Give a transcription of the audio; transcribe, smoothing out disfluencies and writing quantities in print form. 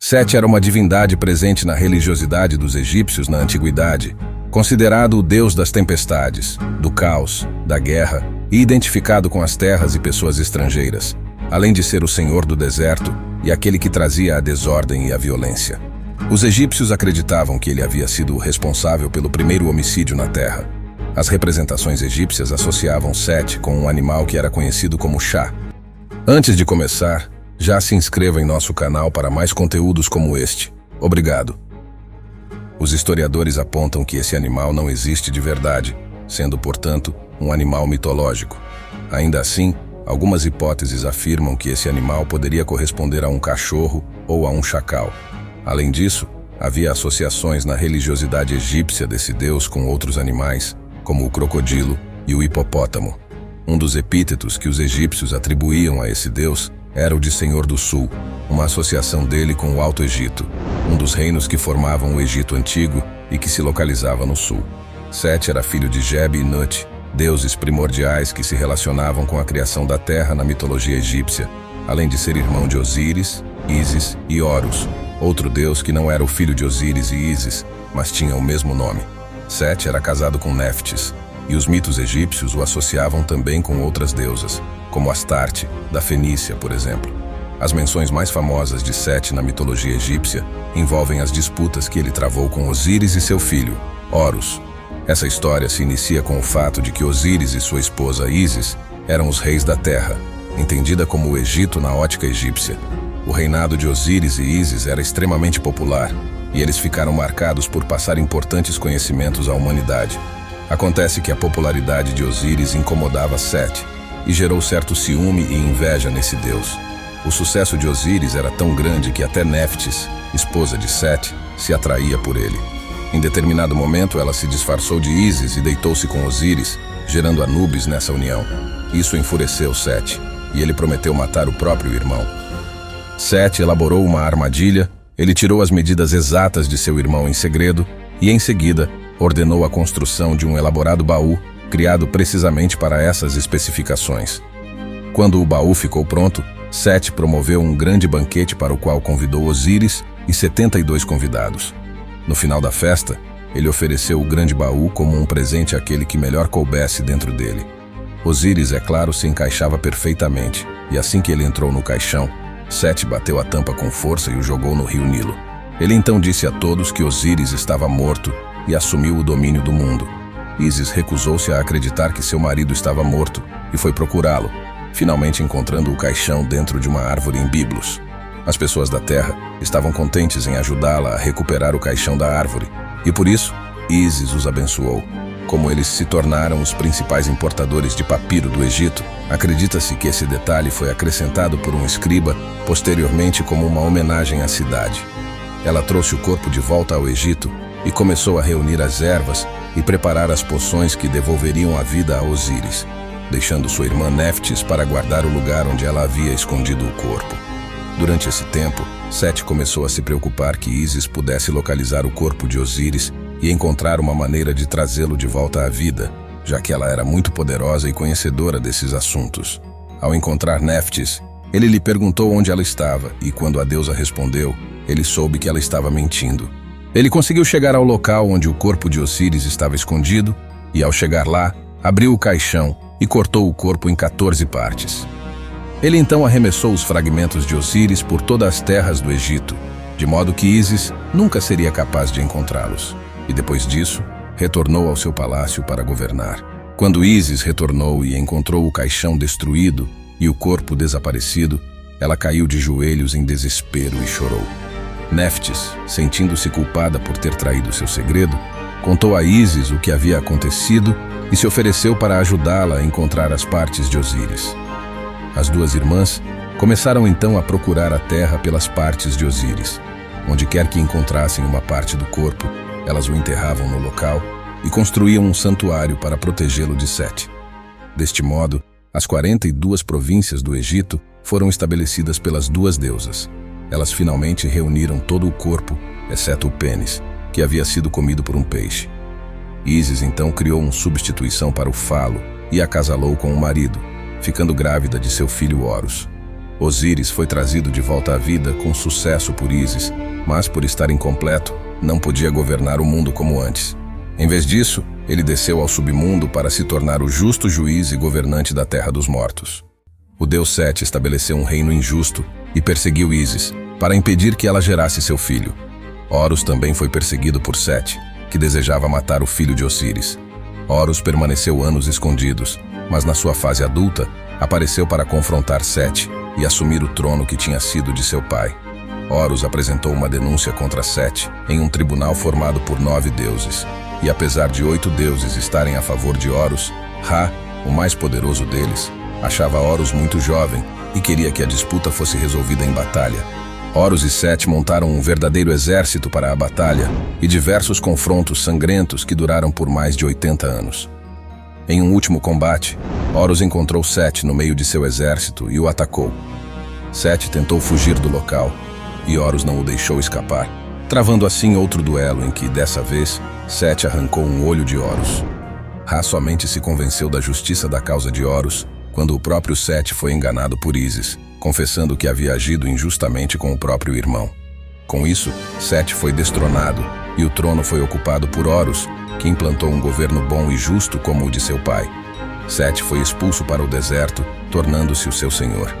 Sete era uma divindade presente na religiosidade dos egípcios na antiguidade, considerado o deus das tempestades, do caos, da guerra e identificado com as terras e pessoas estrangeiras, além de ser o senhor do deserto e aquele que trazia a desordem e a violência. Os egípcios acreditavam que ele havia sido o responsável pelo primeiro homicídio na terra. As representações egípcias associavam Sete com um animal que era conhecido como Chá. Antes de começar, já se inscreva em nosso canal para mais conteúdos como este. Obrigado. Os historiadores apontam que esse animal não existe de verdade, sendo, portanto, um animal mitológico. Ainda assim, algumas hipóteses afirmam que esse animal poderia corresponder a um cachorro ou a um chacal. Além disso, havia associações na religiosidade egípcia desse deus com outros animais, como o crocodilo e o hipopótamo. Um dos epítetos que os egípcios atribuíam a esse deus era o de Senhor do Sul, uma associação dele com o Alto Egito, um dos reinos que formavam o Egito Antigo e que se localizava no sul. Sete era filho de Geb e Nut, deuses primordiais que se relacionavam com a criação da terra na mitologia egípcia, além de ser irmão de Osíris, Ísis e Horus, outro deus que não era o filho de Osíris e Ísis, mas tinha o mesmo nome. Sete era casado com Néftis, e os mitos egípcios o associavam também com outras deusas, como Astarte, da Fenícia, por exemplo. As menções mais famosas de Sete na mitologia egípcia envolvem as disputas que ele travou com Osíris e seu filho, Horus. Essa história se inicia com o fato de que Osíris e sua esposa Ísis eram os reis da terra, entendida como o Egito na ótica egípcia. O reinado de Osíris e Ísis era extremamente popular, e eles ficaram marcados por passar importantes conhecimentos à humanidade. Acontece que a popularidade de Osíris incomodava Sete, e gerou certo ciúme e inveja nesse deus. O sucesso de Osíris era tão grande que até Néftis, esposa de Sete, se atraía por ele. Em determinado momento, ela se disfarçou de Ísis e deitou-se com Osíris, gerando Anubis nessa união. Isso enfureceu Sete, e ele prometeu matar o próprio irmão. Sete elaborou uma armadilha, ele tirou as medidas exatas de seu irmão em segredo e, em seguida, ordenou a construção de um elaborado baú, criado precisamente para essas especificações. Quando o baú ficou pronto, Sete promoveu um grande banquete para o qual convidou Osíris e 72 convidados. No final da festa, ele ofereceu o grande baú como um presente àquele que melhor coubesse dentro dele. Osíris, é claro, se encaixava perfeitamente, e assim que ele entrou no caixão, Sete bateu a tampa com força e o jogou no rio Nilo. Ele então disse a todos que Osíris estava morto e assumiu o domínio do mundo. Ísis recusou-se a acreditar que seu marido estava morto e foi procurá-lo, finalmente encontrando o caixão dentro de uma árvore em Biblos. As pessoas da terra estavam contentes em ajudá-la a recuperar o caixão da árvore, e por isso, Ísis os abençoou. Como eles se tornaram os principais importadores de papiro do Egito, acredita-se que esse detalhe foi acrescentado por um escriba posteriormente como uma homenagem à cidade. Ela trouxe o corpo de volta ao Egito e começou a reunir as ervas e preparar as poções que devolveriam a vida a Osíris, deixando sua irmã Néftis para guardar o lugar onde ela havia escondido o corpo. Durante esse tempo, Sete começou a se preocupar que Ísis pudesse localizar o corpo de Osíris e encontrar uma maneira de trazê-lo de volta à vida, já que ela era muito poderosa e conhecedora desses assuntos. Ao encontrar Néftis, ele lhe perguntou onde ela estava, e quando a deusa respondeu, ele soube que ela estava mentindo. Ele conseguiu chegar ao local onde o corpo de Osíris estava escondido, e ao chegar lá, abriu o caixão e cortou o corpo em 14 partes. Ele então arremessou os fragmentos de Osíris por todas as terras do Egito, de modo que Ísis nunca seria capaz de encontrá-los. E depois disso, retornou ao seu palácio para governar. Quando Ísis retornou e encontrou o caixão destruído e o corpo desaparecido, ela caiu de joelhos em desespero e chorou. Néftis, sentindo-se culpada por ter traído seu segredo, contou a Ísis o que havia acontecido e se ofereceu para ajudá-la a encontrar as partes de Osíris. As duas irmãs começaram então a procurar a terra pelas partes de Osíris. Onde quer que encontrassem uma parte do corpo, elas o enterravam no local e construíam um santuário para protegê-lo de Sete. Deste modo, as 42 províncias do Egito foram estabelecidas pelas duas deusas. Elas finalmente reuniram todo o corpo, exceto o pênis, que havia sido comido por um peixe. Ísis então criou uma substituição para o falo e acasalou com o marido, ficando grávida de seu filho Horus. Osíris foi trazido de volta à vida com sucesso por Ísis, mas por estar incompleto, não podia governar o mundo como antes. Em vez disso, ele desceu ao submundo para se tornar o justo juiz e governante da terra dos mortos. O deus Sete estabeleceu um reino injusto e perseguiu Ísis, para impedir que ela gerasse seu filho. Horus também foi perseguido por Sete, que desejava matar o filho de Osíris. Horus permaneceu anos escondidos, mas na sua fase adulta, apareceu para confrontar Sete e assumir o trono que tinha sido de seu pai. Horus apresentou uma denúncia contra Sete em um tribunal formado por 9 deuses. E apesar de 8 deuses estarem a favor de Horus, Ra, o mais poderoso deles, achava Horus muito jovem e queria que a disputa fosse resolvida em batalha. Horus e Sete montaram um verdadeiro exército para a batalha e diversos confrontos sangrentos que duraram por mais de 80 anos. Em um último combate, Horus encontrou Sete no meio de seu exército e o atacou. Sete tentou fugir do local e Horus não o deixou escapar, travando assim outro duelo em que, dessa vez, Sete arrancou um olho de Horus. Ra somente se convenceu da justiça da causa de Horus quando o próprio Sete foi enganado por Ísis, confessando que havia agido injustamente com o próprio irmão. Com isso, Sete foi destronado e o trono foi ocupado por Horus, que implantou um governo bom e justo como o de seu pai. Sete foi expulso para o deserto, tornando-se o seu senhor.